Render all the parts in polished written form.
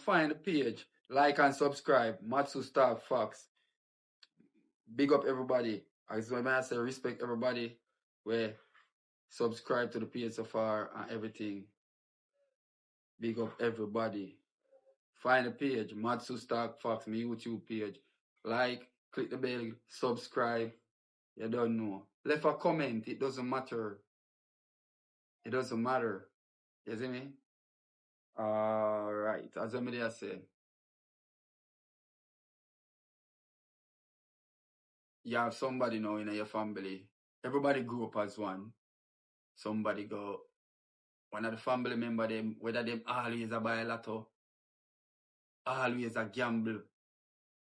find the page, like and subscribe. Madsus Talk Fox. Big up everybody. As I say, respect everybody. Where subscribe to the page so far and everything. Big up everybody. Find the page, Madsus Talk Fox, my YouTube page. Like, click the bell, subscribe. You don't know. Left a comment, it doesn't matter. It doesn't matter. You see me? Alright, as I say. You have somebody now in your family. Everybody grew up as one. Somebody go, one of the family member them, whether them always a buy a lotto, always a gamble,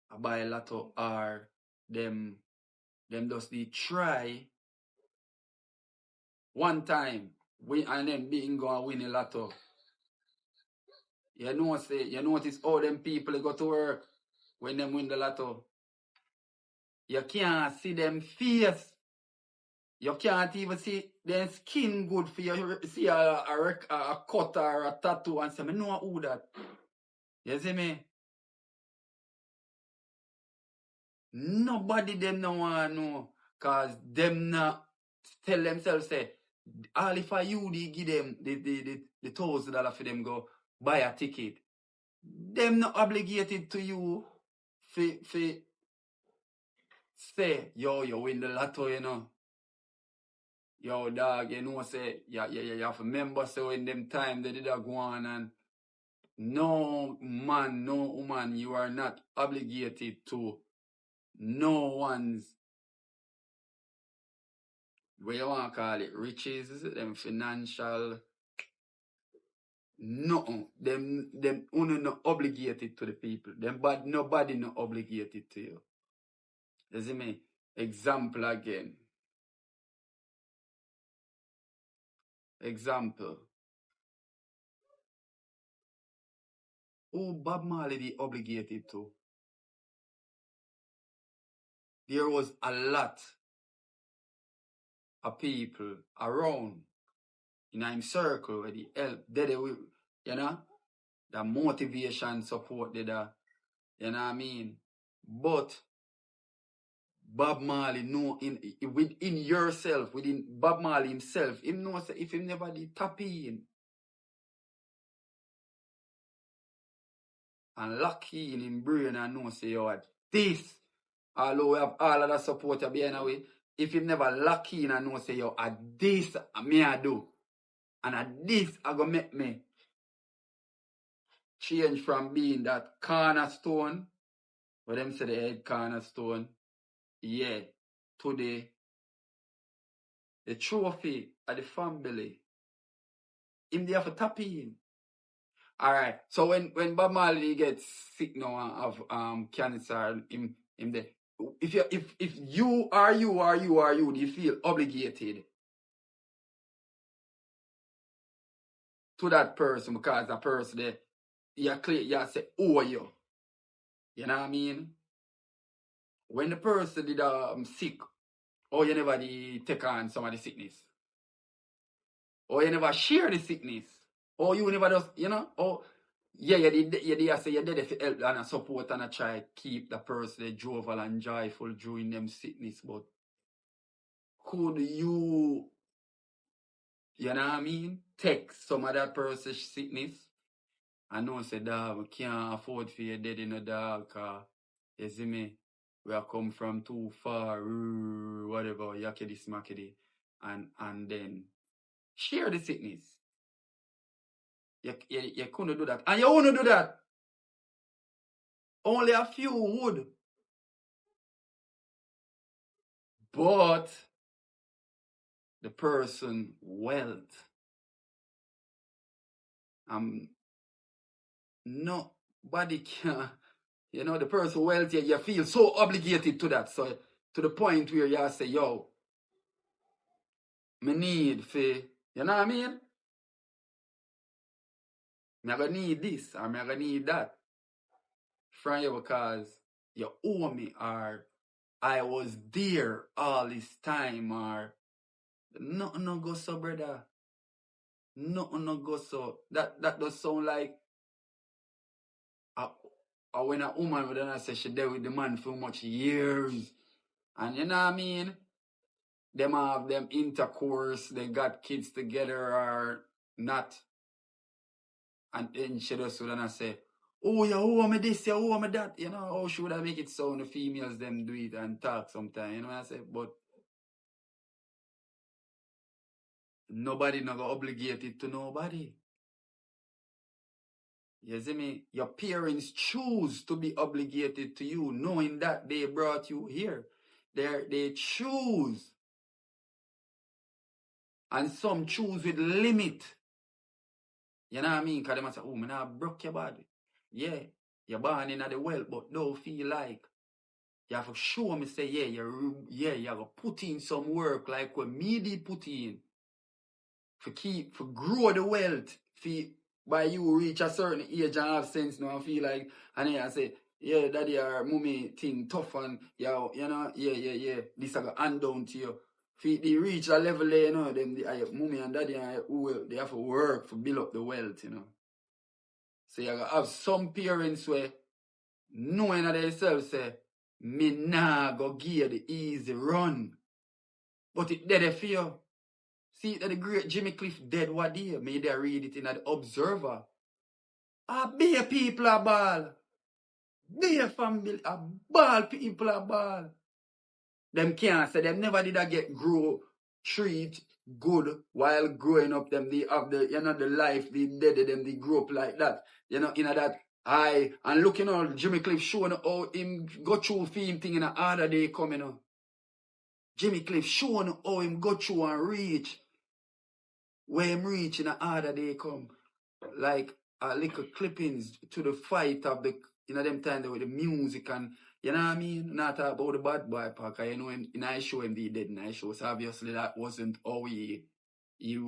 a buy a lotto, or them just they try one time win and then being go and win a lotto. You notice all them people go to work when them win the lotto. You can't see them face. You can't even see their skin good for you. See a cut or a tattoo and say, I know who that. You see me? Nobody them no want to know. Because them not tell themselves, say, all if I you they give them the $1,000 for them go buy a ticket. Them not obligated to you for say, yo, you win the lotto, you know. Yo, dog, you know, say, you have to remember, so in them time they did a go on and no man, no woman, you are not obligated to no one's, what you want to call it, riches, them financial, no, them only not obligated to the people. Them but nobody not obligated to you. You see me? Example again. Example. Who Bob Marley be obligated to? There was a lot of people around in a circle where the help, you know, the motivation, support, you know what I mean? But Bob Marley know within yourself, within Bob Marley himself, him know say if him never did tap in and lock in him brain and know say yo this, although we have all of the support behind away, if him never lock in and know say yo this me I do, and this I go make me change from being that cornerstone, where them say the head cornerstone, yeah, today the trophy of the family, him there for tap in. Alright, so when Bob Marley gets sick now of cancer, him there. If you do you feel obligated to that person because that person there you say oh you know what I mean? When the person did sick, or you never take on some of the sickness, or you never share the sickness, or you never just, you know, or yeah, you did say you did it for help and support and try keep the person jovial and joyful during them sickness, but could you know what I mean, take some of that person's sickness? I know say dog, we can't afford for you dead in a dog, you see me? We have come from too far, whatever, yakety smackety, and then share the sickness. You couldn't do that. And you wouldn't do that. Only a few would. But the person wealth. Nobody can, you know, the person wealth, you feel so obligated to that. So to the point where you say, yo, me need for, you know what I mean? Me gonna need this or me gonna need that from you because you owe me, or I was there all this time, or nothing no go so, brother. Nothing no go so. That does sound like or when a woman would not say she dealt with the man for much years. And you know what I mean? Them have them intercourse, they got kids together or not. And then she just would not say, oh, you owe me this, you owe me that. You know, how should I make it sound? The females them do it and talk sometimes. You know what I say? But nobody not obligated to nobody. You see me? Your parents choose to be obligated to you, knowing that they brought you here. They choose. And some choose with limit. You know what I mean? Because they might say, oh, man, I broke your body. Yeah, you're born in the well, but don't feel like. You have to show me, say, yeah, you have to put in some work like what me did put in. For grow the wealth. By you reach a certain age and have sense now, I feel like, and then I say, yeah, daddy or mommy thing tough and, yeah, you know, yeah, this I got hand down to you. They reach a level there, you know, then mommy and daddy, they have to work to build up the wealth, you know. So you have some parents where knowing of themselves say, me nah go give the easy run. But it dead for you. See that the great Jimmy Cliff dead what day? Me they read it in the Observer. Be people a ball. Be a family a ball people a ball. Them can't say them never did get treat good while growing up. Them they have the the life they dead them they grow up like that. That high and looking on Jimmy Cliff showing how him go through film thing in a harder day coming. Jimmy Cliff showing how him go through and reach where him reach in a harder day come. Like little clippings to the fight of the them time with the music and you know what I mean? Not talk about the bad boy part, you know him in I show him the dead in I show. So obviously that wasn't how he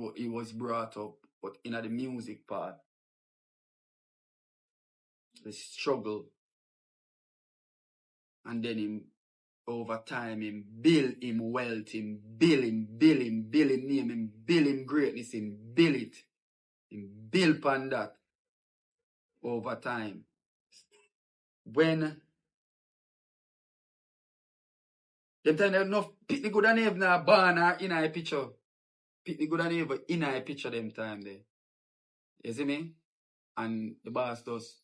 was brought up, but in the music part. The struggle. And then him over time him build him wealth, him build him name, him build him greatness, him build it. Him build upon that over time. When them time enough pick the good and even a barn or in a picture. Pick the good and even in a picture them time there. You see me? And the boss does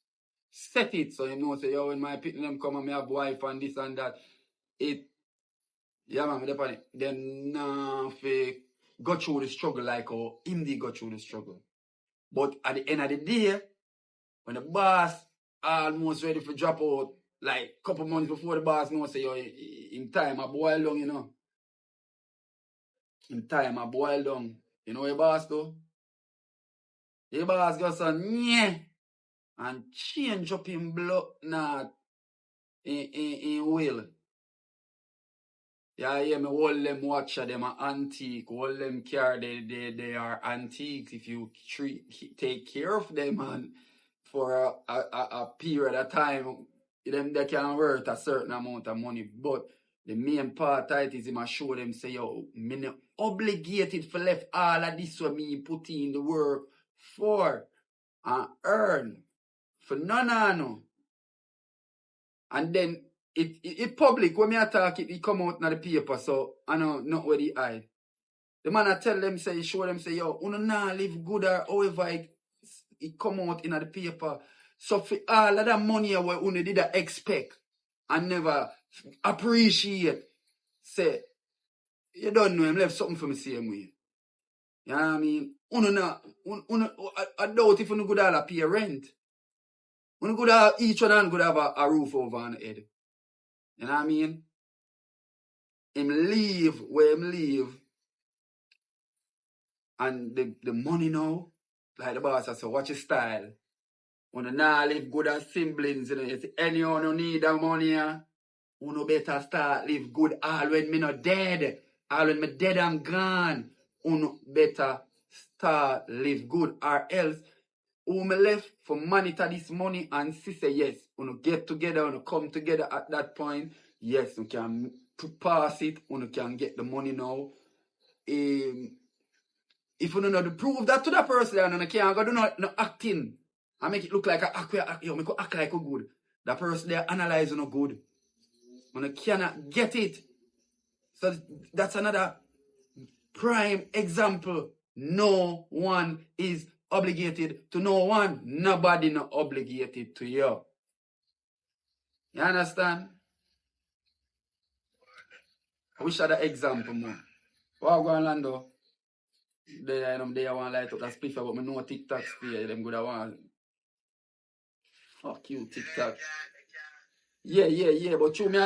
set it so you know say yo when my people them come and me have wife and this and that. Man, me them nah fake go through the struggle like how him did go through the struggle. But at the end of the day, when the boss almost ready for drop out, like couple months before the boss know say yo in time I boil down, you know. In time I boil down. You know what boss do? The boss goes on yeah and change up in blood not in will. Yeah, me all them watcher, them are antique. All them car, they are antiques. If you take care of them and for a period of time, them they can worth a certain amount of money. But the main part of it is him a show them say, yo, me not obligated for left all of this what me put in the work for and earn for no. And then it public when me attack it come out in the paper, so I know not where the hide. The man I tell them say show them say yo, uno nah live good or however it come out in the paper. So for all of that money where uno did expect and never appreciate, say you don't know him left something for me same way. You know what I mean? I doubt if uno good all pay rent. Uno good have each one could have a roof over on the head. You know what I mean? Him leave where him leave. And the money now, like the boss I say, watch your style. When you not live good as siblings, you know, if anyone who need that money, you better start live good all when me not dead. All when me dead and gone. You better start live good or else who me left for monitor this money and see say yes, you get together, you come together at that point, yes, you can pass it, you can get the money now. If you don't know to prove that to that person, and you can't go do no acting and make it look like make it act like a good. That person they analyze no good. When you cannot get it. So that's another prime example. No one is obligated to no one. Nobody not obligated to you. You understand? I wish I had an example more. What going on, Lando? They want light up that spliff, but me know TikTok stay. Them good want. Fuck you, TikTok. Yeah. But true, me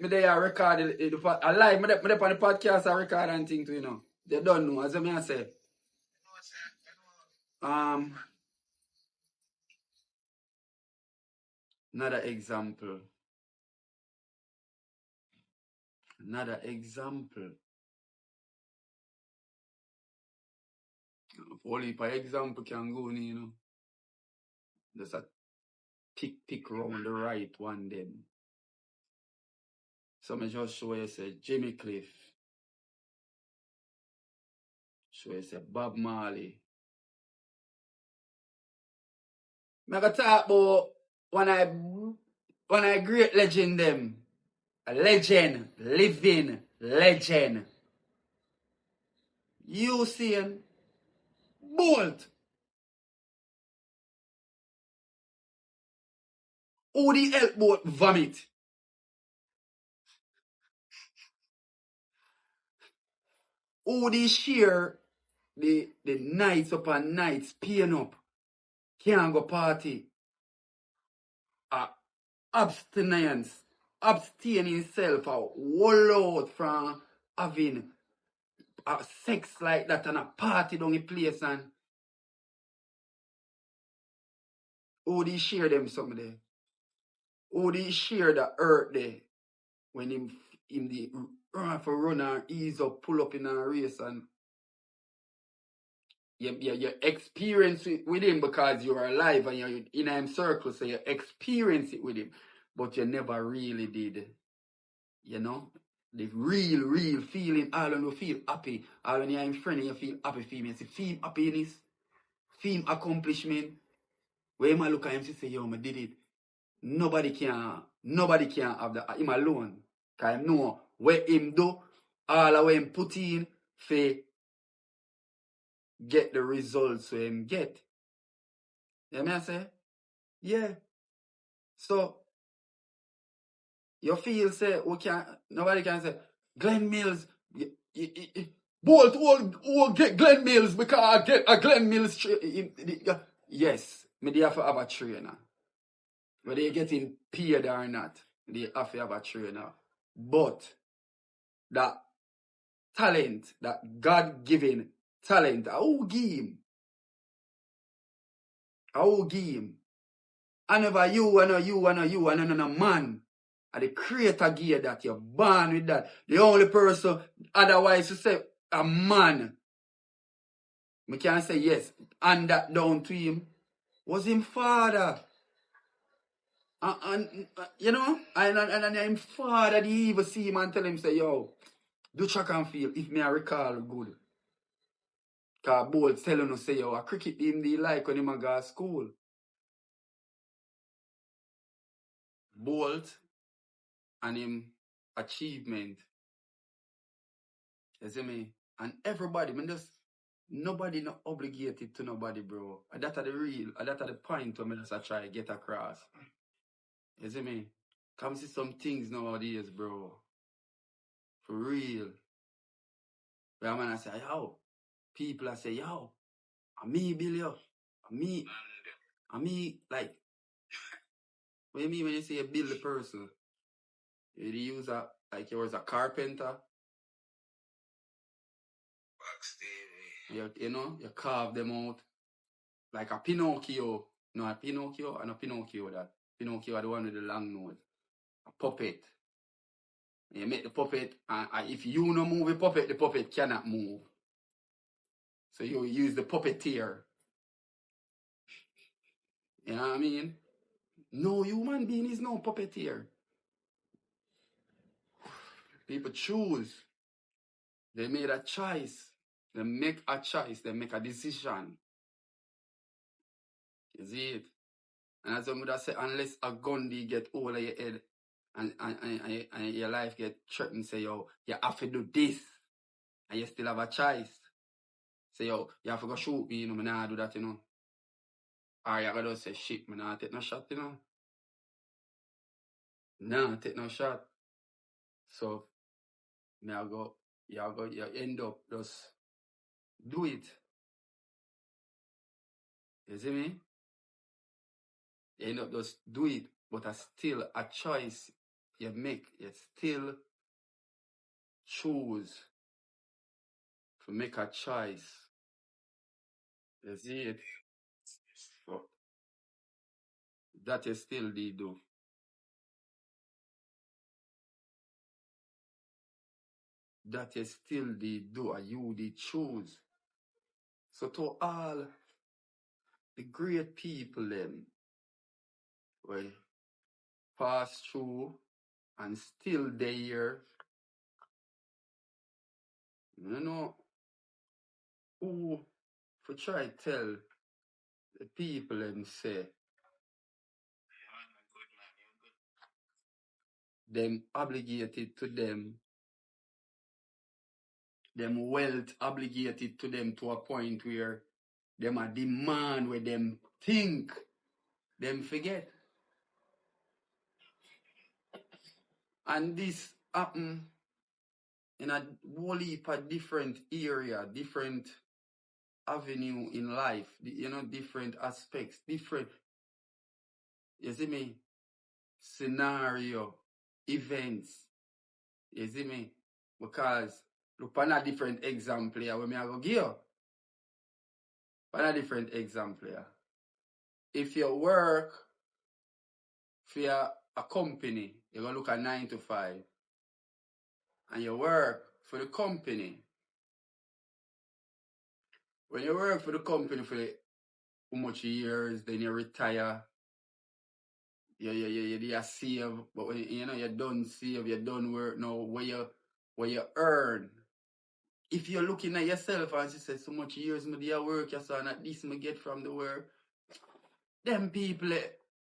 they are recording I live. Me on the podcast I record and thing too, you know. They don't know, as I say. Another example. Only for example can go, you know. There's a pick round the right one then. So me just show you say Jimmy Cliff. Show you say Bob Marley. I go talk about one I great legend them. A legend, living legend. Usain Bolt. Who the help boat vomit? Who the share the nights upon nights paying up? Can't go party. Abstinence. Abstain himself wall out from having sex like that and a party down the place and who they share them something there? Who they share the earth there when him the run for run and ease up, pull up in a race and you experience it with him because you're alive and you're in a circle, so you experience it with him, but you never really did, you know? The real feeling, all when you feel happy, all when you're in front you feel happy for him, you see feel happiness, feel accomplishment. Where him look at him, say, yo, I did it. Nobody can have that. Him alone. Because him know what him do, all of what him put in, for get the results where him get. You know what I say? Yeah. So, you feel, say, nobody can say, Glenn Mills, Bolt all get Glenn Mills because I get a Glenn Mills. Yes, they have to have a trainer. Whether you're getting paid or not, they have to have a trainer. But that talent, that God-given talent, I will give him. I never you, and a man. And the creator gear that you're born with that. The only person, otherwise, you say, a man. We can't say yes, and that down to him was him father. And you know, and him father, he even see him and tell him, say, yo, do track and field, if me I recall good. Because Bolt telling us, say, yo, a cricket him they like when him a go to school. Bolt and him achievement. You see me? And everybody, nobody not obligated to nobody, bro. And that's the point when I just try to get across. You see me? Come see some things nowadays, bro. For real. Where man I say, yo. People I say, yo. And me, Billy. And me, like. What you mean when you say you build a person? You use like you was a carpenter. You know, you carve them out. Like a Pinocchio. No, a Pinocchio and a Pinocchio that. Pinocchio are the one with the long nose. A puppet. You make the puppet, and if you no move the puppet cannot move. So you use the puppeteer. You know what I mean? No human being is no puppeteer. People choose. They made a choice. They make a choice. They make a decision. You see it? And as I would have said, unless a gun get hold of your head and your life get threatened, say, yo, you have to do this. And you still have a choice. Say, yo, you have to go shoot me, I nah do that, Or you gotta say, shit, I nah take no shot, Nah, take no shot. So, you end up just do it. You see me? You end up just do it, but it's still a choice you make. You still choose to make a choice. You see it? So, that you still did do. That you still did do, and you did choose. So to all the great people them, well, pass through and still there, who for try tell the people and say them obligated to them wealth obligated to them to a point where them a demand where them think them forget. And this happen in a whole heap of different area, different avenue in life, different aspects, different, you see me, scenario, events, you see me? Because look on a different example here, when I go give you. On a different example here. If you work for a company, you're going to look at 9 to 5, and you work for the company. When you work for the company for how much years, then you retire, you save, but when you don't save, you don't work now, where you earn. If you're looking at yourself and you say, so much years I work, you saw, and at least I get from the work, them people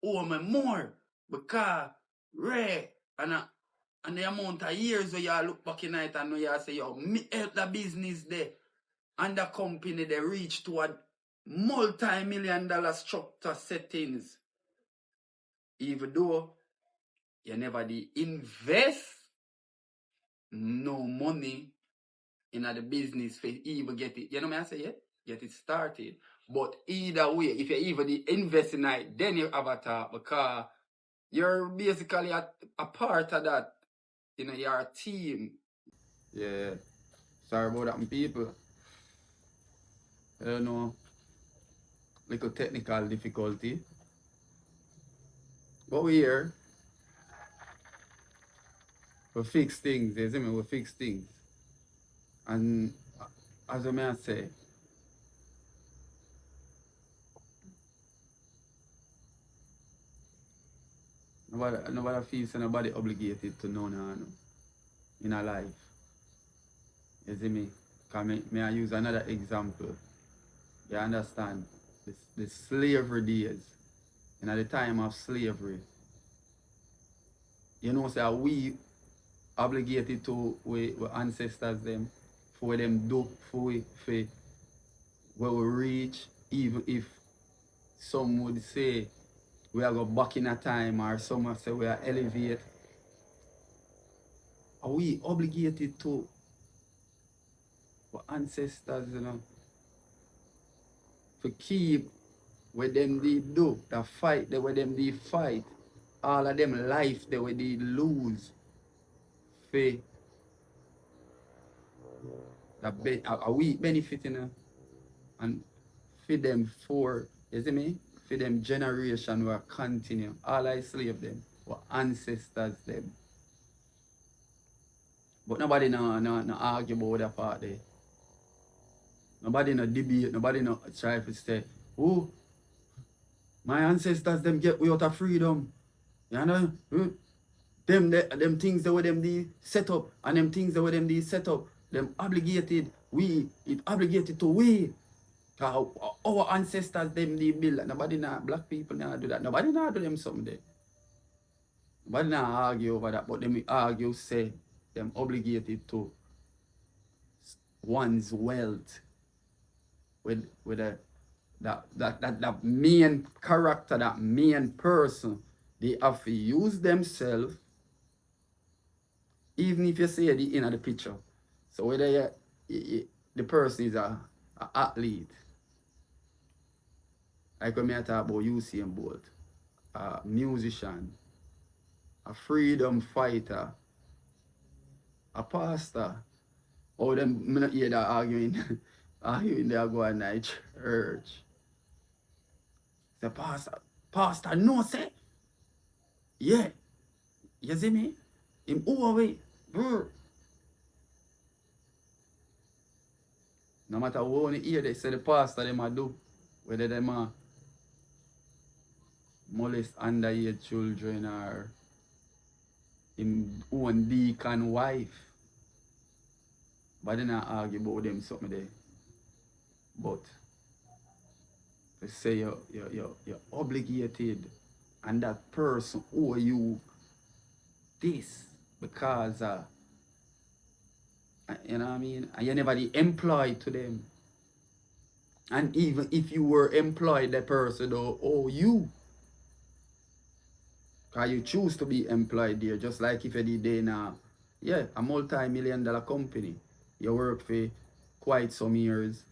owe me more because Ray and the amount of years where you look back in it and know you say, yo, me help the business there and the company they reach to a multi-million-dollar structure settings. Even though you never did invest no money in the business for even get it. You know what I say? Yeah? Get it started. But either way, if you even invest in it, then you have a talk because you're basically a part of that. You're a team. Yeah. Sorry about that, people. I don't know. Little technical difficulty. But we're here. We fix things. You see me? We fix things. And as I may say, nobody feels nobody obligated to know in a life. You see me? Because may I use another example? You understand? The slavery days. At the time of slavery, say we obligated to we ancestors them for them do for where we reach, even if some would say we are go back in a time or some would say we are elevate. Are we obligated to our ancestors, to keep what them did do, the fight that what them did fight, all of them life that we did lose for are we benefiting and for them for, you see me? For them generation will continue. All I slave them, our ancestors them. But nobody no argue about that part there. Nobody no debate, nobody no try to say, oh, my ancestors them get we out of freedom. You know? Them things that were them they set up and them things that were them they set up, them obligated, it obligated to we. Our ancestors, them they build that. Nobody now, black people now do that. Nobody now do them something there. Nobody now argue over that, but them argue say them obligated to one's wealth with that main character, that main person. They have to use themselves, even if you say the in the picture. So whether the person is a athlete, like when I talk about Usain Bolt, a musician, a freedom fighter, a pastor. Oh, them me not hear that arguing, arguing they are going to church. The pastor, no say, yeah, you see me? Him overweight, bro. No matter what you hear, they say the pastor them a do, whether them a molest underage children or him own deacon wife. But then I argue about them something there. But they say you're obligated and that person owe you this because you know what I mean? And you're never the employed to them. And even if you were employed, that person don't owe you. Because you choose to be employed there, just like if you did there now. Yeah, a multi-million-dollar company. You work for quite some years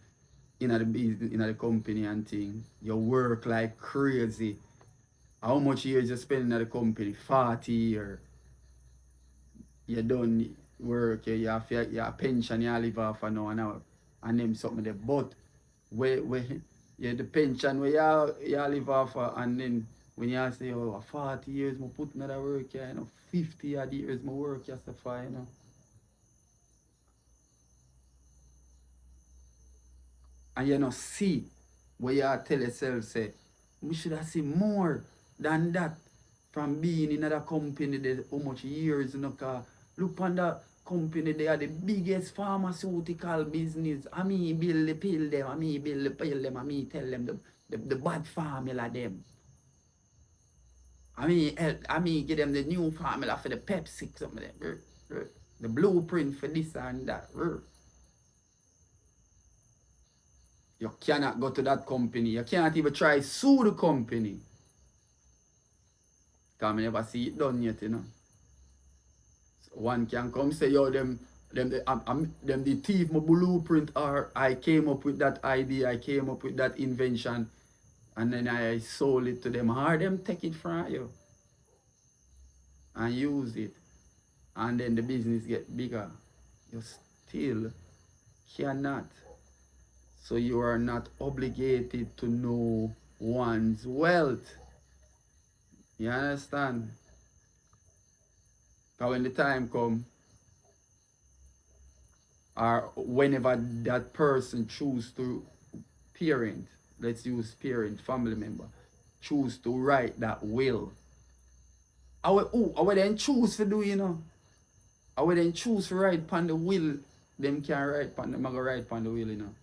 in the business, in the company and thing. You work like crazy. How much years you spend in the company? 40 years. You done work, you have your pension, you live off an hour and them something there. But where the pension where you live off and then when you say, oh, 40 years I put another work here, you know, 50 odd years I work here, so far, you know. And you know, see where you tell yourself, say, we should have seen more than that from being in another company there how much years, you know, cause look on that company, they are the biggest pharmaceutical business. I mean build the pill them, I mean build the pill them, I mean tell them the bad formula them. I mean give them the new formula for the Pepsi, something like that. The blueprint for this and that. You cannot go to that company. You can't even try sue the company. Because I never see it done yet, you know. So one can come say, yo, them the thief my blueprint, or I came up with that idea, I came up with that invention, and then I sold it to them. Or them take it from you and use it. And then the business get bigger. You still cannot. So you are not obligated to know one's wealth. You understand? Because when the time comes, or whenever that person choose to parent, let's use parent, family member, choose to write that will. I will then choose to do, you know. I will then choose to write upon the will. Them can write upon them, I go write upon the will, you know.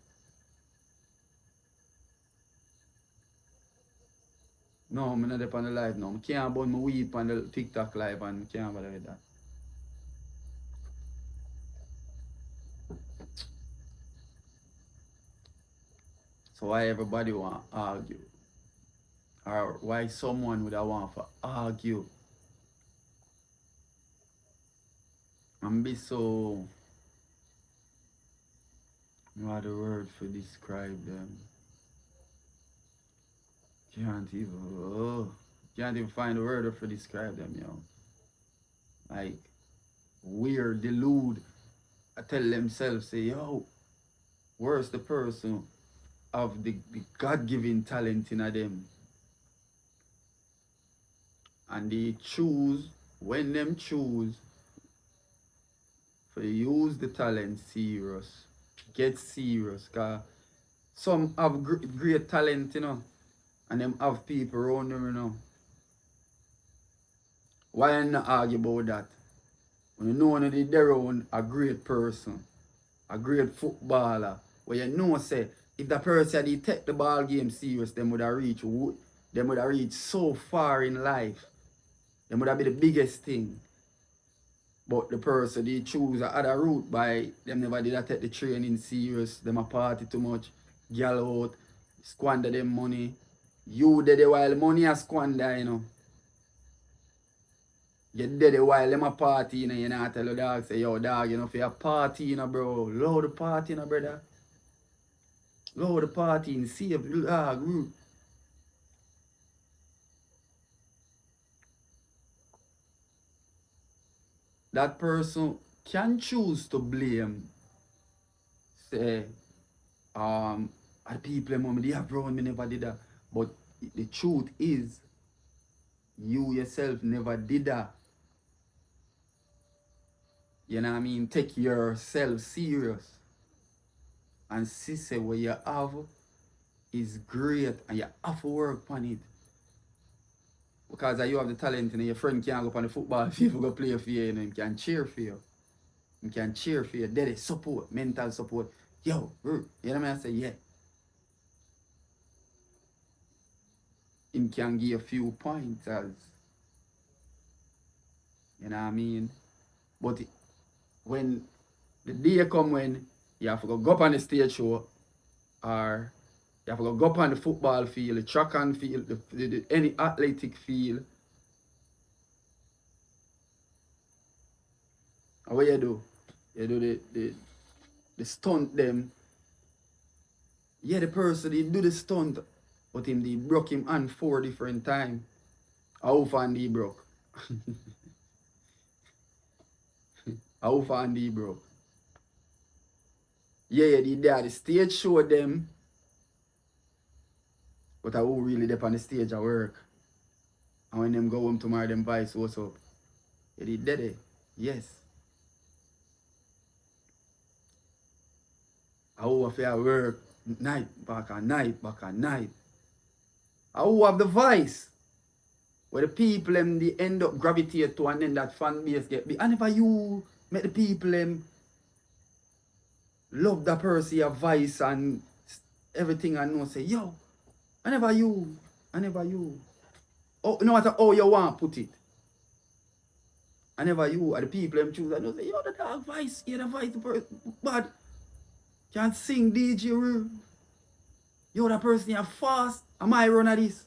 No, I'm not upon the live now. I can't burn my weed on the TikTok live and I can't bother with that. So why everybody want to argue? Or why someone would want to argue and be so, what the word for describe them? Can't even find a word for describe them, yo. Like weird, delude. I tell themselves, say, yo, where's the person of the God-given talent in them? And they choose, when them choose, for use the talent serious, get serious, cause some have great talent, you know, and them have people around them, you know. Why not argue about that? When you know one of around a great person, a great footballer, where you know say if that person did take the ball game serious, them would have reached so far in life. Them would have been the biggest thing. But the person they choose other route by them never did take the training serious, them a party too much, gal out, squander them money. You did it while money a squander, you know. You did it while them a party, you know, you know, tell the dog, say, yo dog, you know, for a party, you know, bro. Load the party, you know, brother. Load the party and save the dog route. That person can choose to blame, say, the people mom they have around me never did that. But the truth is, you yourself never did that. You know what I mean? Take yourself serious. And see say what you have is great and you have to work on it. Because you have the talent and your friend can't go up on the football field go play for you and he can cheer for you. He can cheer for you. Daddy, support, mental support. Yo, you know what I say? Yeah. He can give a few pointers. You know what I mean? But when the day come when you have to go up on the stage show or you have to go up on the football field, the track and field, any athletic field, and what you do? You do the stunt them. Yeah, the person he do the stunt, but him they broke him hand 4 different times. How far he broke? How far he broke? Yeah, the stage show them, but I who really dep on the stage at work. And when them go home tomorrow, them vice what's up? Yeah, they did it. Yes. I who have to work night, back and night, back and night. I who have the vice. Where the people them they end up gravitate to and then that fan base get big. And if you make the people them love that person, your voice and everything and know say, yo, I never you. Oh, no matter how you want to put it. I never you are the people them choose. I know say, yo, the dog voice, yeah, the voice, the person, but can't sing DJ. Yo, that person you fast. Am I run at this?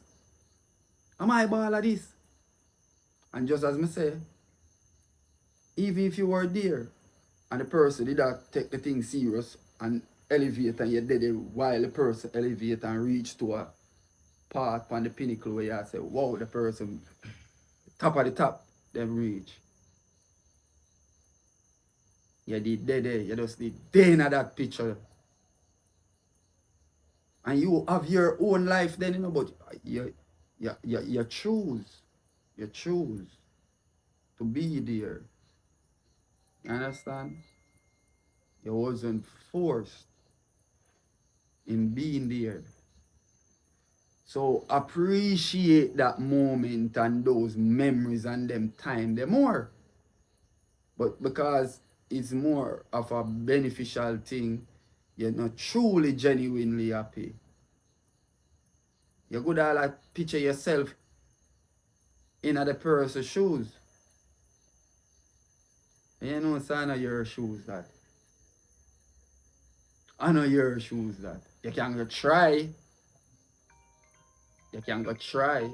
Am I ball at this? And just as me say, even if you were there and the person did not take the thing serious and elevate and you did it while the person elevate and reach to a part on the pinnacle where you say, wow, the person top of the top, them reach. You did there, you just did then at that picture. And you have your own life then, you know, but you choose. You choose to be there. You understand? You wasn't forced in being there. So appreciate that moment and those memories and them time them more. But because it's more of a beneficial thing, you're not truly genuinely happy. You could all like picture yourself in other person's shoes. And you know it's not your shoes that. I know your shoes that. You can go try. You can go try.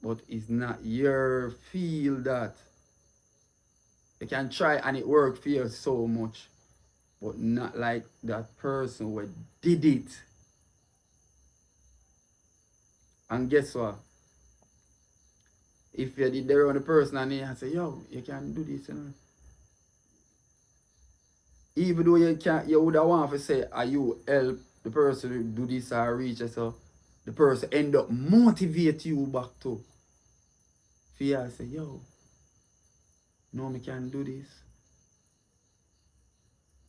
But it's not your feel that. You can try and it work for you so much. But not like that person who did it. And guess what? If you did there on the person and they say, yo, you can do this, you know. Even though you can't, you would have want to say, are you help the person to do this or reach it, so the person end up motivate you back to. For you say, yo, no, me can do this.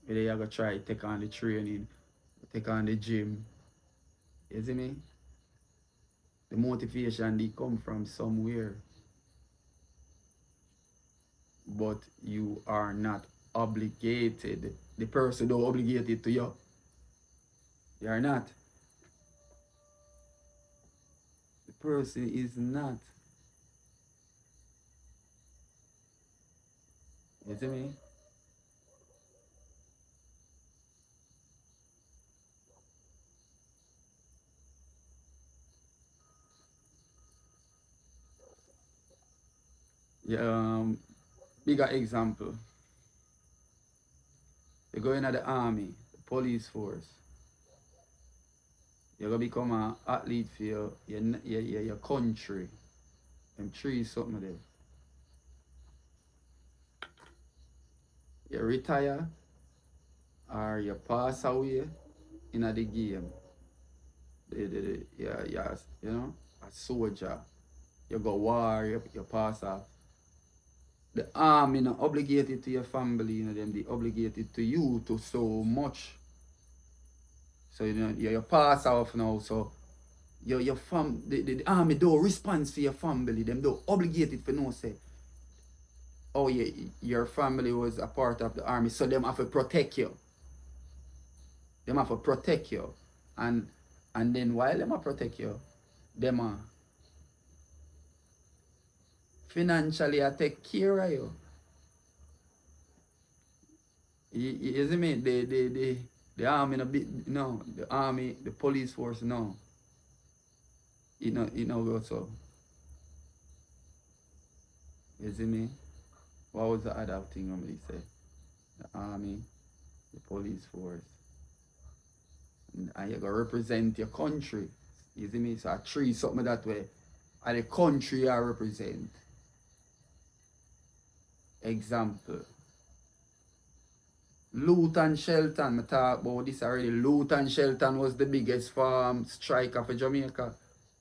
Whether you go try take on the training, take on the gym. You see me? The motivation they come from somewhere. But you are not obligated. The person don't obligate it to you. You're not. The person is not. You see me? Yeah, bigger example. You go into the army, the police force. You're going to become an athlete for your country. Them three something there. You retire or you pass away in the game. Yeah, you know, a soldier. You go war, you pass off. The army not obligated to your family, you know, them they obligated to you to so much. So you know you pass off now, so the army don't respond to your family, them don't obligated for no say. Oh yeah, your family was a part of the army, so them have to protect you. Them have to protect you. And then while them have protect you, them financially I take care of you. You see me? The army no, the army, the police force no. You know go so. You see me? What was the other thing somebody say? The army, the police force. And you gotta represent your country. You see me? So I treat something that way. And the country I represent. Example. Luton Shelton, I talk about this already. Luton Shelton was the biggest farm striker for Jamaica.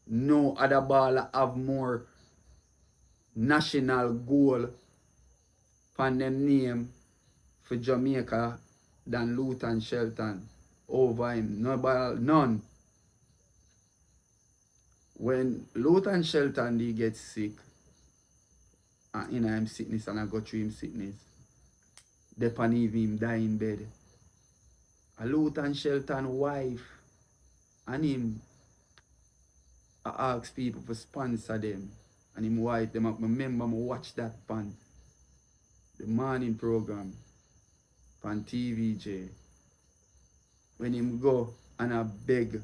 No other baller have more national goal on them name for Jamaica than Luton Shelton over him. None. When Luton Shelton they get sick, and in him sickness and I go through him sickness, they pan him die in bed. A Luton Shelton wife and him I ask people to sponsor them and him wife them up. I remember I watch that pan the morning program on TVJ when him go and I beg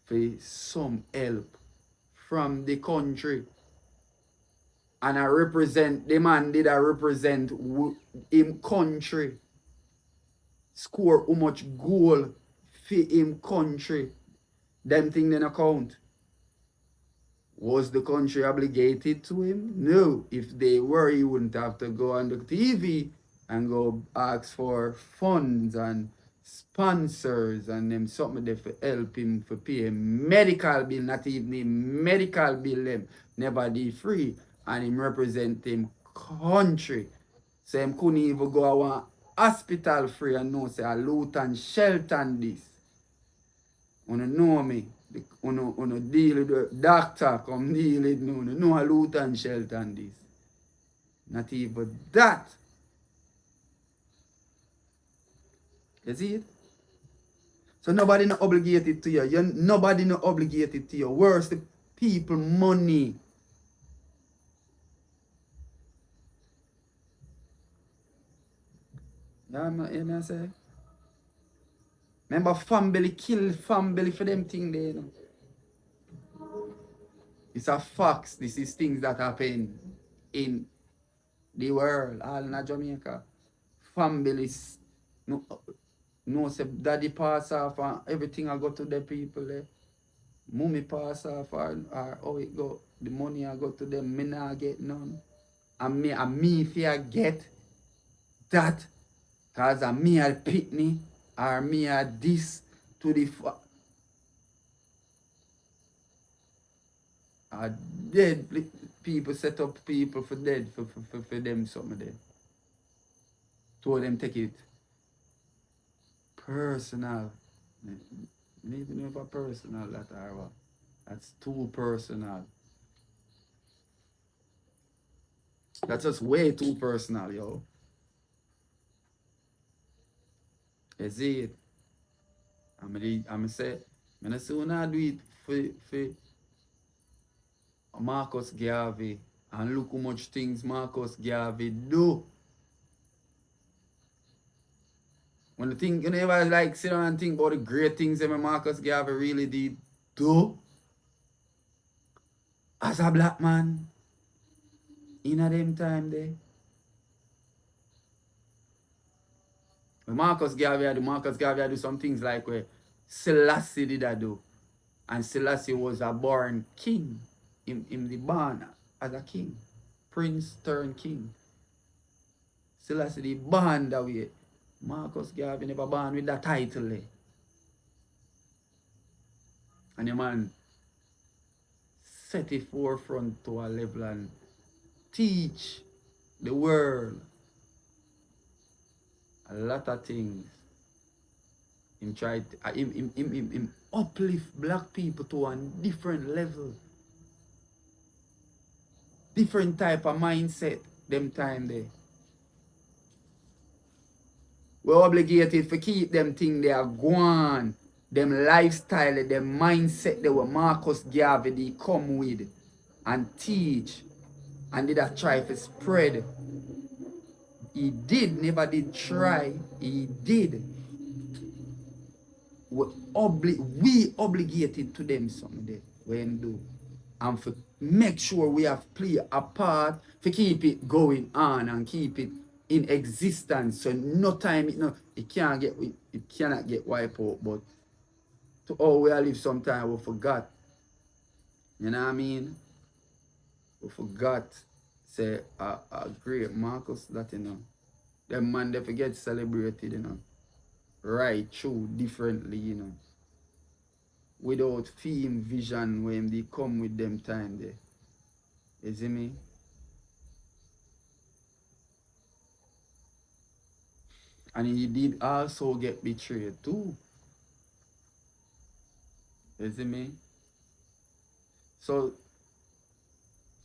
for some help from the country. And I represent, the man did I represent him country. Score how much goal for him country. Them thing then account. Was the country obligated to him? No. If they were, he wouldn't have to go on the TV and go ask for funds and sponsors and them something there for help him for pay him medical bill, not even him medical bill them never did free and him represent him country. So him couldn't even go a one hospital free and no say a Luton Shelton this. Wanna know me. Wanna deal with the doctor, come deal with me. Wanna know a Luton Shelton this. Not even that. You see it? So nobody not obligated to you. Nobody not obligated to you. Worse, the people money. Yeah, I say. Remember family kill family for them thing there, you know. It's a facts. This is things that happen in the world, all in Jamaica. Families no say daddy pass off and everything I go to the people there. Mummy pass off or how it go. The money I go to them, me not get none. And me if I get that, cause I me a pitney or me a this to the dead people set up people for dead for them something there. Told them take it personal. Maybe never personal that or what. That's too personal. That's just way too personal, yo. You see it? I'm say, I not say we not do it for Marcus Garvey. And look how much things Marcus Garvey do. When you think, you never like sit down and think about the great things that Marcus Garvey really did do as a black man in a them time there. When Marcus Garvey do some things like where Selassie did I do. And Selassie was a born king. In the born as a king. Prince turned king. Selassie the born that way. Marcus Garvey never born with that title there. And the man set it forefront to a level and teach the world a lot of things. Him try to, him uplift black people to a different level. Different type of mindset them time there. We're obligated to keep them thing they are going. Them lifestyle, them mindset they were Marcus Garvey they come with and teach. And did that try to spread. He did, never did try. He did. We obligated to them something there when do. And for make sure we have play a part to keep it going on and keep it in existence. So no time it cannot get wiped out. But to all we live sometime we forgot. You know what I mean? We forgot say a great Marcus that them man they forget celebrated, right through differently, without theme vision when they come with them time there. You see me? And he did also get betrayed too. You see me? So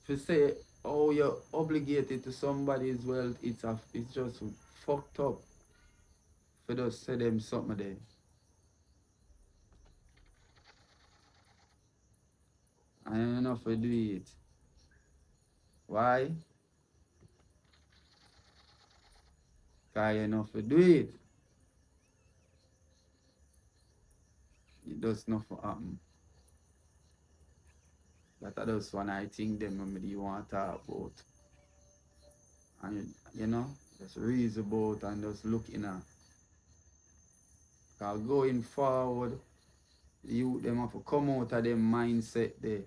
to say oh you're obligated to somebody's wealth, it's just fucked up for just say them something there. I don't know if we do it. Why? Because you know if we do it. It does not happen. That are just one I think them when you want to talk about. And just reason about and just looking at. Because going forward, you them have to come out of them mindset there.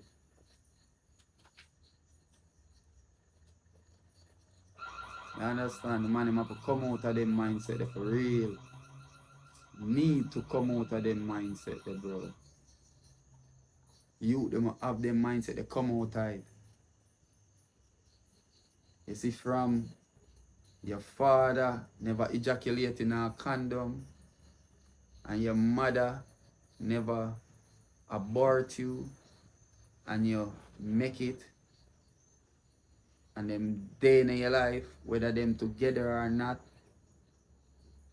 You understand? The man them have to come out of them mindset there for real. Need to come out of them mindset there, bro. You them have them mindset they come out of it. You see from your father never ejaculating a condom and your mother never abort you and you make it and them day in your life, whether them together or not,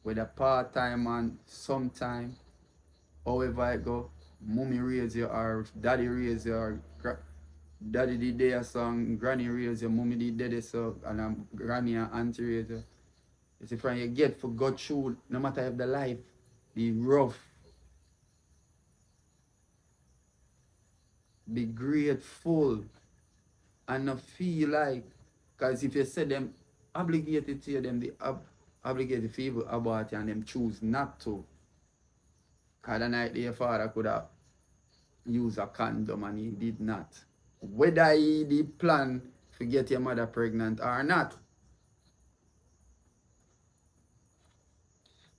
whether part-time and sometime, however it go, mommy raise you or daddy raise you or daddy did their song, granny raise you, mommy did daddy so and granny and auntie raise you. You see from you get for go through, no matter if the life be rough, be grateful and not feel like, because if you say them obligated to you, them the obligated to feel about you and them choose not to. Because the night their father could have used a condom and he did not. Whether he did plan to get your mother pregnant or not,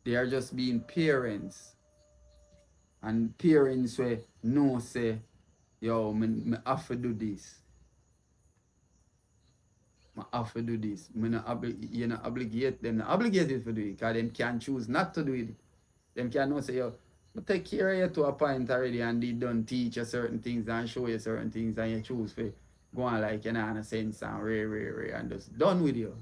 they are just being parents. And parents will know say, yo, me have to do this. I have to do this. You not obligate them. Not obligated to do it because them can choose not to do it. Them can not say, yo, I take care of you to a point already and they don't teach you certain things and show you certain things and you choose to go on like in a sense and and just done with you.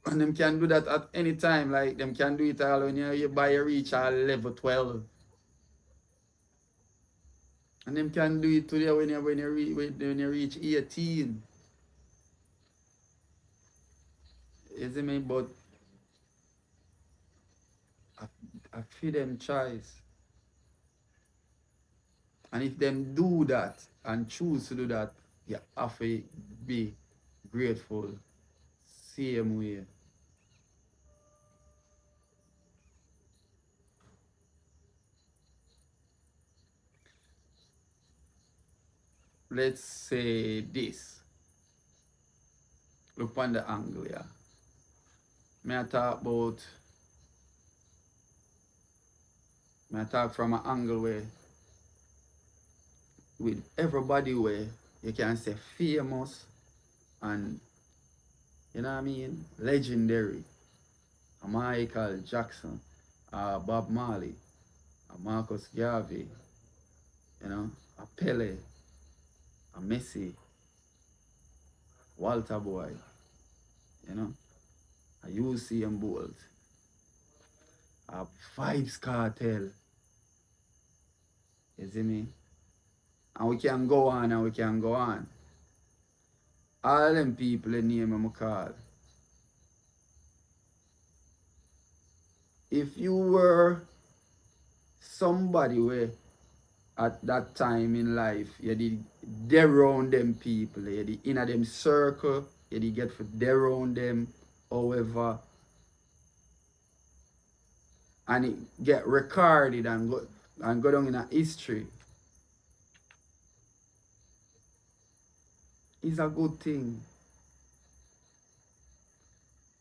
And them can do that at any time. Like them can do it all when you buy a reach all level 12. And them can do it today when you reach 18. You see me? But I feel them choice. And if them do that and choose to do that, you have to be grateful. Same way. Let's say this. Look on the angle here. May I talk from an angle where with everybody where you can say famous and you know what I mean, legendary. A Michael Jackson, Bob Marley, a Marcus Garvey, you know, a Pele, a Messi, Walter Boy, you know, a UCM Bolt, a Vibes Cartel. You see me? And we can go on and we can go on. All them people in name I'm call. If you were somebody where at that time in life you did there around them people, you did in them circle, you did get for there around them, however, and it get recorded and go down in a history, it's a good thing.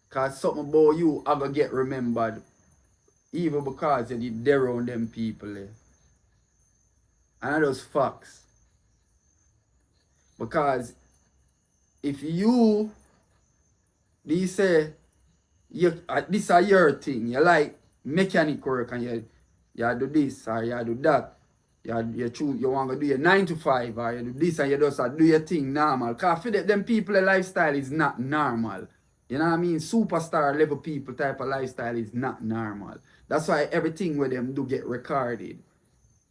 Cause something about you are gonna get remembered. Even because you did there around them people. And those facts. Because if you say this is your thing, you like mechanic work and you do this or you do that. You want to do your 9 to 5 or you do this and you just do your thing normal. Because for them people, the lifestyle is not normal. You know what I mean? Superstar level people type of lifestyle is not normal. That's why everything with them do get recorded.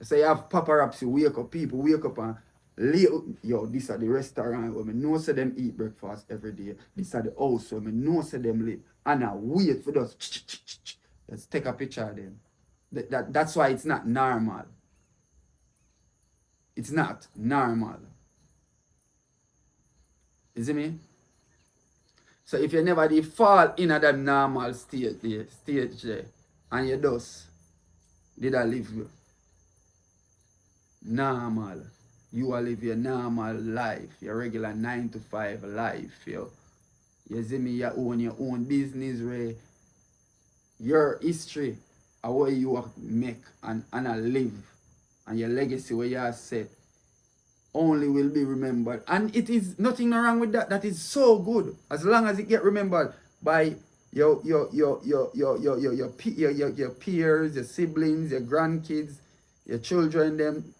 So you have paparazzi people wake up and lay, yo, this are the restaurant where I know say them eat breakfast every day. This are the house where I know say them live. And I wait for those. Let's take a picture of them. That's why it's not normal. It's not normal. You see me? So if you never did fall in that normal stage there, and you just did I live normal, you will live your normal life, your regular 9 to 5 life, yo. You see me, you own your own business where your history, how you make and live, and your legacy where you are set, only will be remembered. And it is nothing wrong with that. That is so good. As long as it get remembered by your peers, your siblings, your grandkids, your children, them,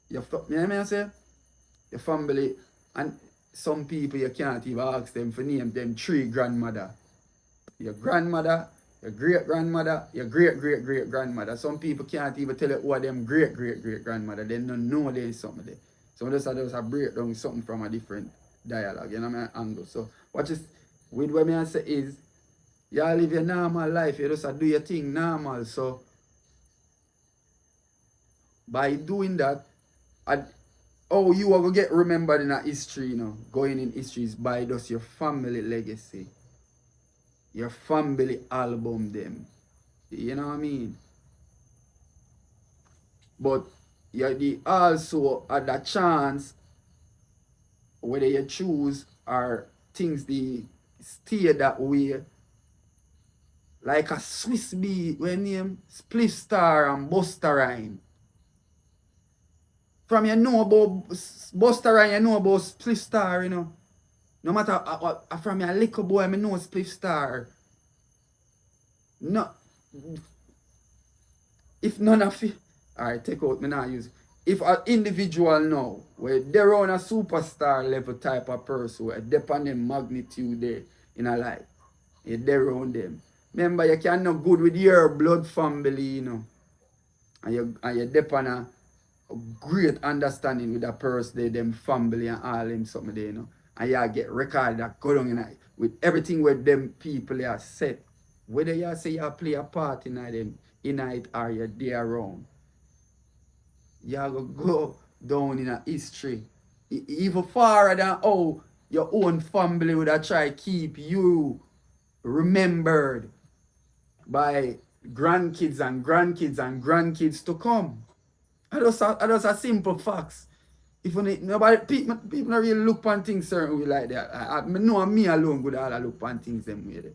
you know what I say? Your family. And some people you can't even ask them for name them 3 grandmother. Your grandmother, your great grandmother, your great great great grandmother. Some people can't even tell you who them great great great grandmother. They don't know there's something there. So just a breakdown something from a different dialogue, you know my angle. So what is with what I say is you live your normal life, you just do your thing normal. So by doing that, oh, you are gonna get remembered in a history, you know, going in history is by just your family legacy. Your family album them. You know what I mean? But you also had a chance whether you choose or things the stay that way. Like a Swiss bee when name Spliff Star and Busta Rhyme. From you know about Busta Rhyme, you know about Spliff Star, you know. No matter what, from your little boy, I know Spliff Star. No, if none of it, alright, take out, me not use. If an individual now, where they're on a superstar level type of person, where depending magnitude there in a life, You're there around them. Remember, you can't not good with your blood family, you know. And you depend on a great understanding with a person, them family and all them something there, you know. And you get record that go down in it with everything where them people are set. Whether you say you play a part in them in it or you're there around. You go down in a history. Even farther than how your own family would have tried to keep you remembered by grandkids and grandkids and grandkids to come. That's a simple facts. If nobody people don't really look on things certain way like that. I know me alone would all look on things them way.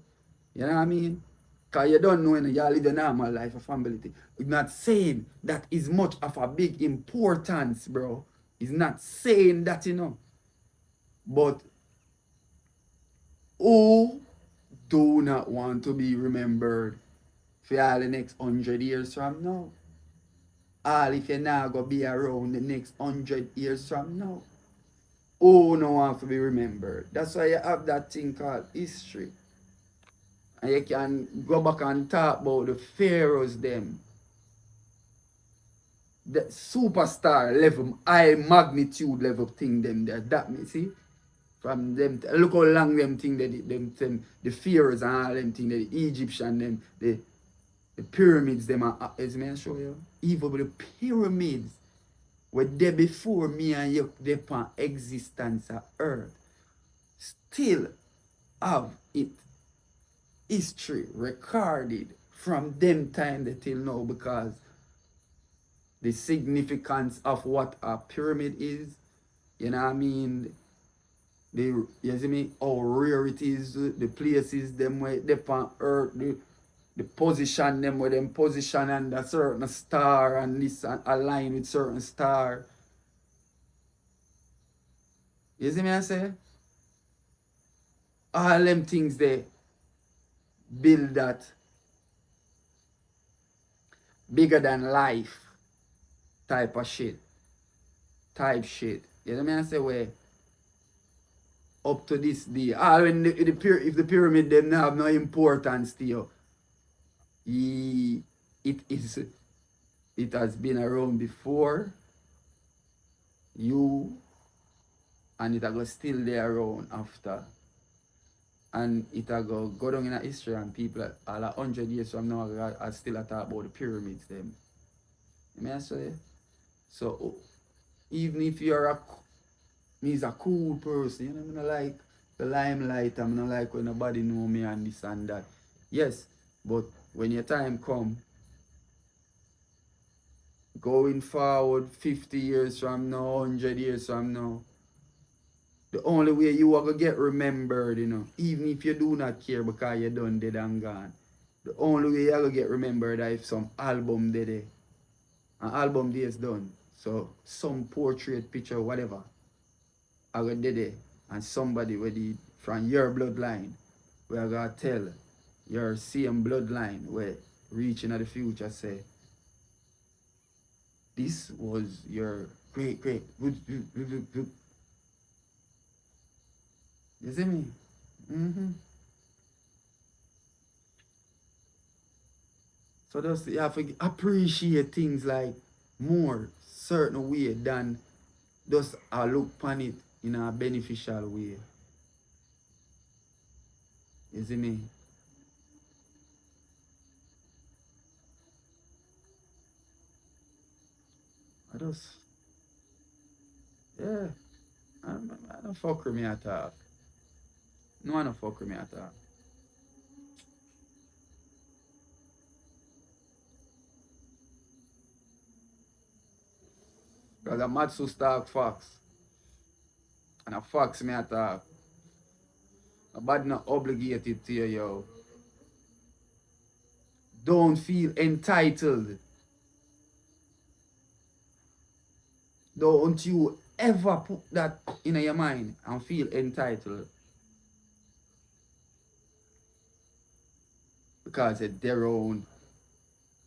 You know what I mean? Because you don't know, you live a normal life, a family thing. It's not saying that is much of a big importance, bro. It's not saying that, you know. But who do not want to be remembered for all the next 100 years from now? All if you're not going to be around the next 100 years from now. Who no want to be remembered? That's why you have that thing called history. And you can go back and talk about the pharaohs them. The superstar level, high magnitude level thing them there. That me see. From them, look how long them thing them the pharaohs and all them thing, the Egyptian them, the pyramids them as me I show you. Even with the pyramids were there before me and you they upon existence of earth. Still have it history recorded from them time till now because the significance of what a pyramid is, you know what I mean? You see me? How rare it is, the places them where they on earth, the position them where them position under certain star and this and align with certain star. You see me I say? All them things they build that bigger than life type of shit. Type shit. You know what I say? Where up to this day, when if the pyramid them have no importance to you, it has been around before you, and it will still there around after. And it will go down in a history and people all 100 years from now are still talk about the pyramids them. You know what I say? So even if you're me's a cool person, you know, I don't like the limelight, I don't like when nobody know me and this and that. Yes, but when your time come, going forward 50 years from now, 100 years from now, the only way you are going to get remembered, you know, even if you do not care because you're done dead and gone, the only way you're going to get remembered is if some album did it. An album day is done. So some portrait, picture, whatever, I got did it, and somebody with it from your bloodline, where I got tell your same bloodline where reaching at the future say, this was your great. You see me? So just you have to appreciate things like more certain way than just look upon it in a beneficial way. You see me? I just, yeah, I don't fuck with me at all. No, I don't fuck with me at all. Because a Madsus talk facts. And a facts me at all. Nobody not obligated to you, yo. Don't feel entitled. Don't you ever put that in your mind and feel entitled. Because it's their own,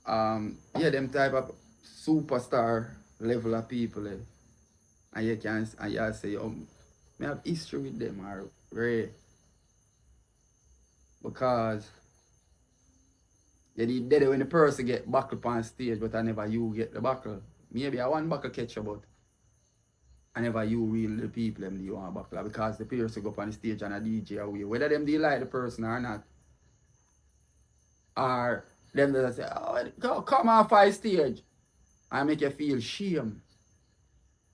yeah, them type of superstar level of people. And you can, and you say, may have history with them or rare. Because you did dead when the person get buckle on stage, but I never you get the buckle. Maybe I want buckle catch you, but I never you really the people them you want buckle because the person go up on the stage and a DJ away. Whether them they like the person or not. Or them that say, oh, come off my stage. I make you feel shame.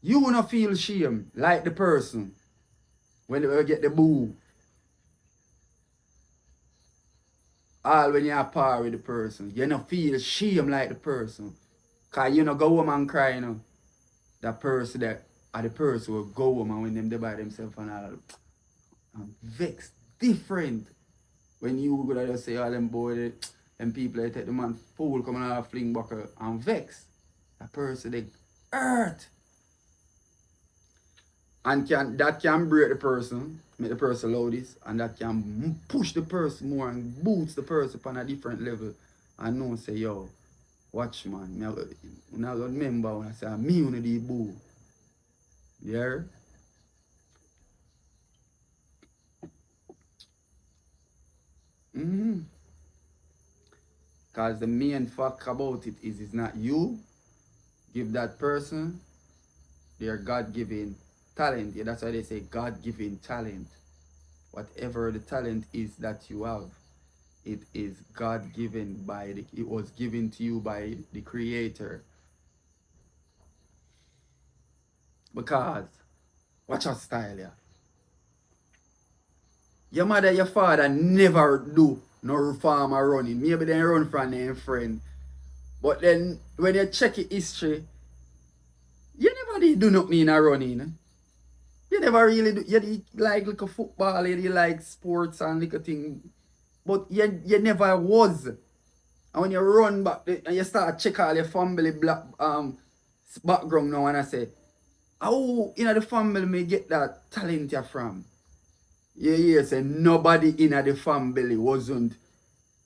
You wanna feel shame like the person when they get the boo. All when you're par with the person. You don't feel shame like the person. Cause you know go home and cry, you know. That person that are the person will go home and when them they by themselves and all and vex. Different. When you go to say all them boy them people they take the man fool coming out of fling buckle and vex. That person they hurt. And that can break the person, make the person loudest, and that can push the person more and boost the person on a different level. And no say, yo, watch man, I go remember when I say I'm me on the boo. Yeah? Because the main fact about it is it's not you give that person their God-given talent. Yeah, that's why they say God-given talent. Whatever the talent is that you have, it is God-given it was given to you by the Creator. Because, watch your style, yeah. Your mother, your father never do no farmer running. Maybe they run from their friend. But then, when you check your history, you never did do nothing in a running. You never really do. You like a football, you like sports and like a thing. But you never was. And when you run back and you start check all your family background now and I say, how in the family may get that talent you from? Yeah, say nobody in the family wasn't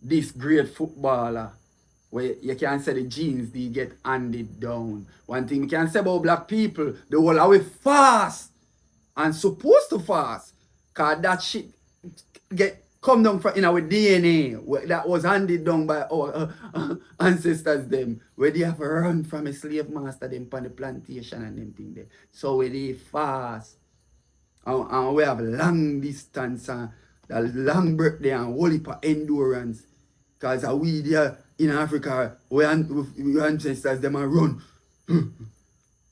this great footballer. Where you can say the genes they get handed down. One thing we can say about black people, they will always fast and supposed to fast. Cause that shit get come down from in our DNA that was handed down by our ancestors them. Where they have run from a slave master them on the plantation and them thing there. So where they fast. And we have long distance and the long birthday and whole heap of endurance. Because we there in Africa, we ancestors them a run.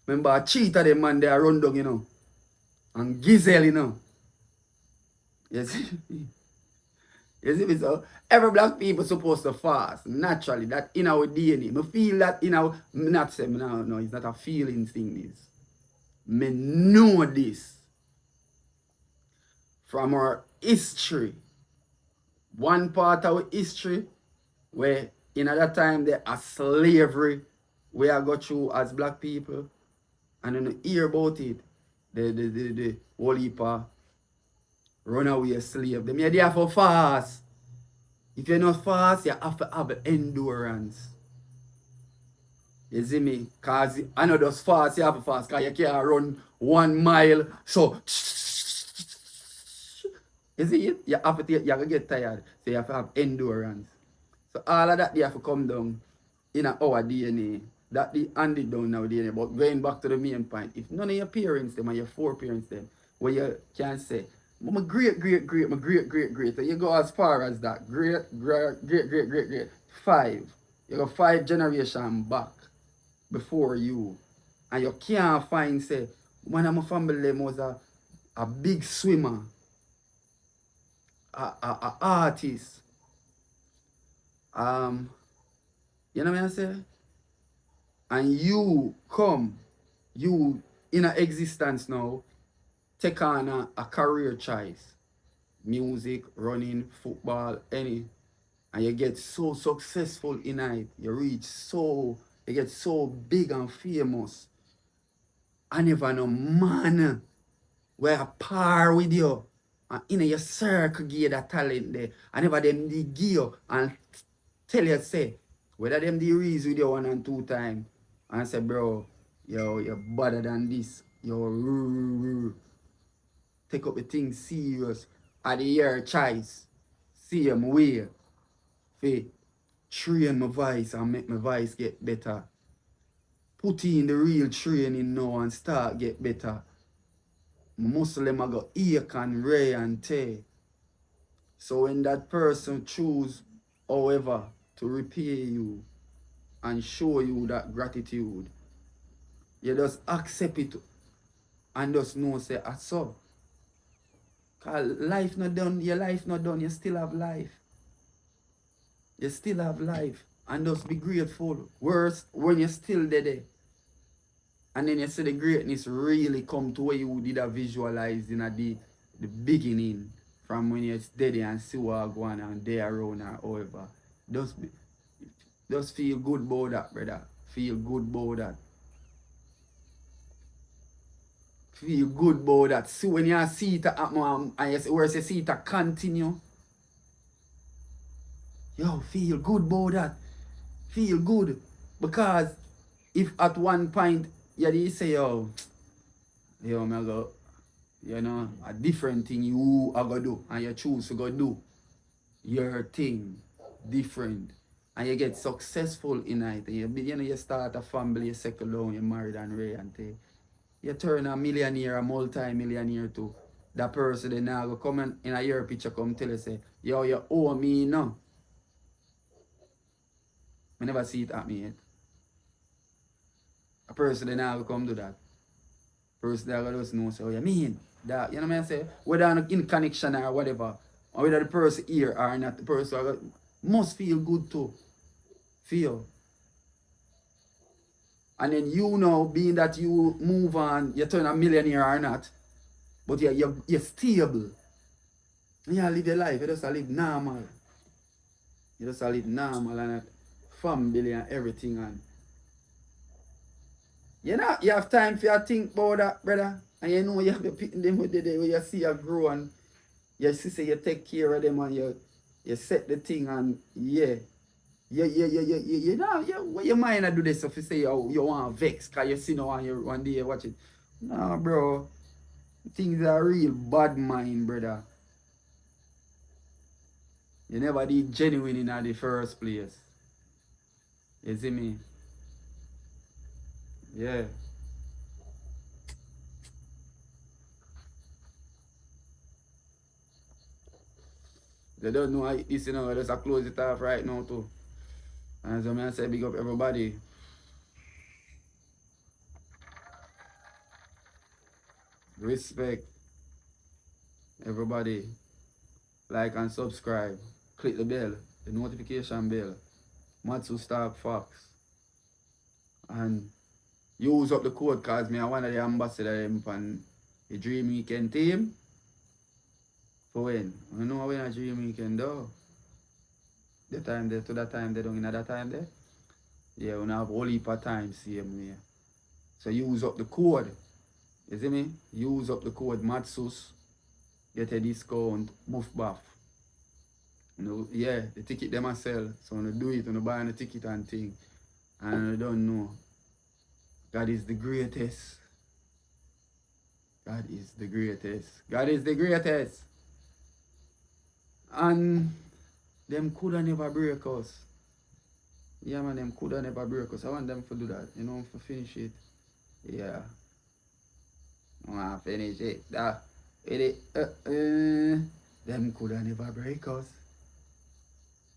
Remember a cheetah them man they a run down, you know. And gazelle, you know. Yes. You see me so every black people supposed to fast naturally. That in our DNA. I feel that in our not say no, it's not a feeling thing this. Me know this from our history. One part of our history where in that time there are slavery we are go through as black people and then you hear about it. The whole heap of runaway slave. Them you have to fast. If you're not fast, you have to have endurance. You see me? Because I know those fast, you have to fast because you can't run 1 mile. So, you see it? You have to get tired. So you have to have endurance. So all of that they have to come down in our DNA. That they handed down now DNA. But going back to the main point, if none of your parents them and your foreparents them, where you can say, my great, so you go as far as that. Great. 5. You go 5 generations back before you. And you can't find, say, one of my family was a big swimmer, a artist. You know what I say? And you come, you in a existence now, take on a career choice. Music, running, football, any. And you get so successful in it. You get so big and famous. I never know man where par with you. And in your circle give you that talent there. I never them they give you and tell you say, whether them the reason with you 1 and 2 times. And say, bro, you're better than this. Take up the thing serious. At the year choice. same way to train my voice and make my voice get better. Put in the real training now and start get better. My muscle them go ache and wear and tear. So when that person choose, however, to repay you and show you that gratitude, you just accept it and just know say that's so. Cause life not done, your life not done, you still have life. You still have life. And just be grateful. Worse, when you're still there. And then you see the greatness really come to where you did a visualize in the beginning. From when you're dead and see what go on and there around or however. Just feel good about that, brother. Feel good about that. Feel good about that. See when you see it happen and you see it continue. Yo, feel good about that. Feel good. Because if at one point you say, yo, me go, you know, a different thing you are going to do and you choose to go do your thing different and you get successful in it and you start a family, you settle down, you married and raised and thing. You turn a millionaire, a multi-millionaire too. That person then now go come in a year picture come tell you say, yo, you owe me now. I never see it happen yet. A person then now go come do that. Person that go just know say, oh you mean that, you know what I say? Whether in connection or whatever, or whether the person here or not, the person must feel good too. Feel. And then you know, being that you move on, you turn a millionaire or not, but you're stable. And you live your life, you just live normal. You just live normal and family and everything. And you know, you have time for you to think about that, brother. And you know you have to pick them with the day where you see you grow and you see say you take care of them and you set the thing and yeah. You know, what your mind do this if you say you want to vex because you see now and one day you watch it. No, bro. Things are real bad mind, brother. You never did genuine in the first place. You see me? Yeah. They don't know this, you know, I just close it off right now too. And so I say big up everybody. Respect everybody. Like and subscribe. Click the bell, the notification bell. Madsus Talk Fox. And use up the code because me are one of the ambassadors on the Dream Weekend team. For when? I know when a Dream Weekend though. The time there to that time they don't in that time there. Yeah, we have a whole heap of time same way. So use up the code. You see me? Use up the code Madsus. Get a discount, buff buff. You know, yeah, the ticket them a sell. So when you do it, when you buy the ticket and thing. And you don't know. God is the greatest. God is the greatest. God is the greatest. And them coulda never break us. Yeah man, them coulda never break us. I want them to do that, you know, to finish it. Yeah. I want to finish it. Them coulda never break us.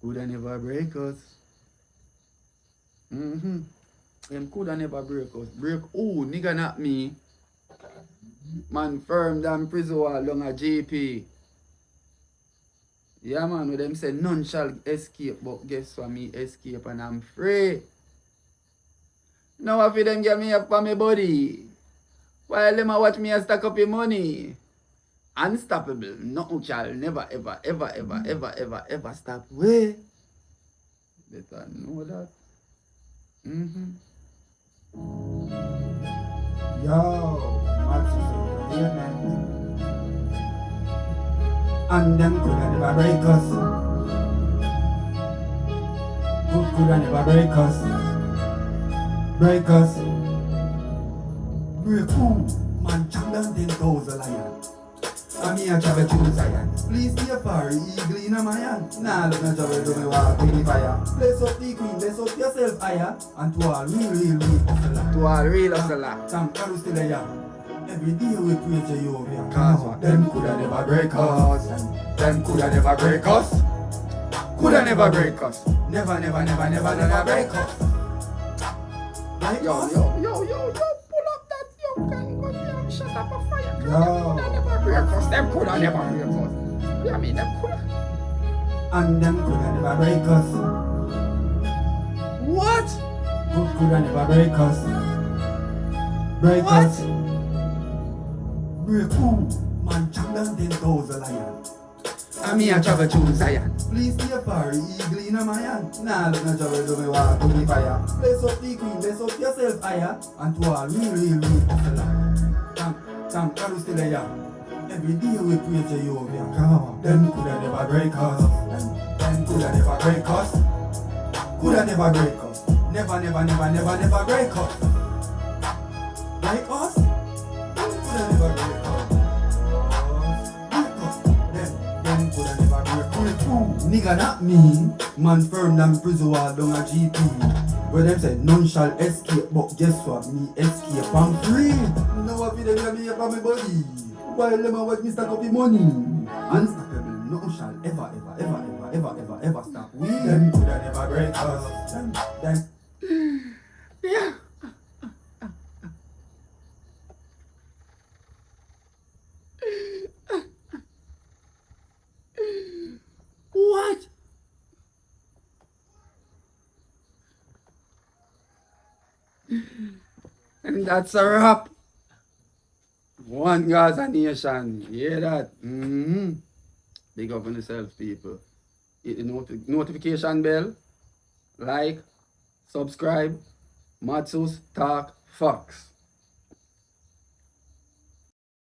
Coulda never break us. Them coulda never break us. Break who? Nigga not me. Man firm than prison wall long a JP. Yeah man, with them say none shall escape, but guess what, me escape and I'm free. Now if them get me up for my body, while them a watch me a stack up your money. Unstoppable, nothing shall never ever stop. Way. Better know that. Yo, Madsus, yeah man. And them coulda never break us. Good coulda never break us. Break us. Break who? Man, champion 10,000 lion. I'm here travel to Zion. Please stay far, eagle in my hand. Nah, look no travel to me walk with the fire. Bless up the queen, bless up yourself higher. And to all real hustler. To all real hustler. Thank God we still here. Every day we pray to you, man. Cause what? Them coulda never break us. Them coulda never break us. Coulda never break us. Never break us. Like Yo, us. pull up that young gun, go there, shut up a fire. Yo. Them coulda never break us. Them coulda never break us. Yeah, I mean, them coulda. And them coulda never break us. What? Coulda never break us. Break What? us. Break who? Man, champion 10,000 lion. I'm here travel to Zion. Please stay far, eagle in my hand. Nah, look no trouble to me walk with the fire. Bless up the queen, bless up yourself higher. And to all real hustler. Thank God we still here. Every day we pray to you, man. Come on. Them coulda never break us. Them coulda never break us. Coulda never break us. Never break us. Like us? Them coulda never break us. Break us. Them coulda never break us. Nigga not me. Man firm than prison wall down a GP. Where them say none shall escape, but guess what? Me escape, I'm free. No one feel them me up on my body. While them a watch me stack up the money. Unstoppable, nothing shall ever stop. We them coulda never break us. Them. Yeah. What? And that's a wrap. One Gaza nation. You hear that? Big up on yourselves, people. Hit the notification bell. Like, subscribe. Madsus Talk Fox.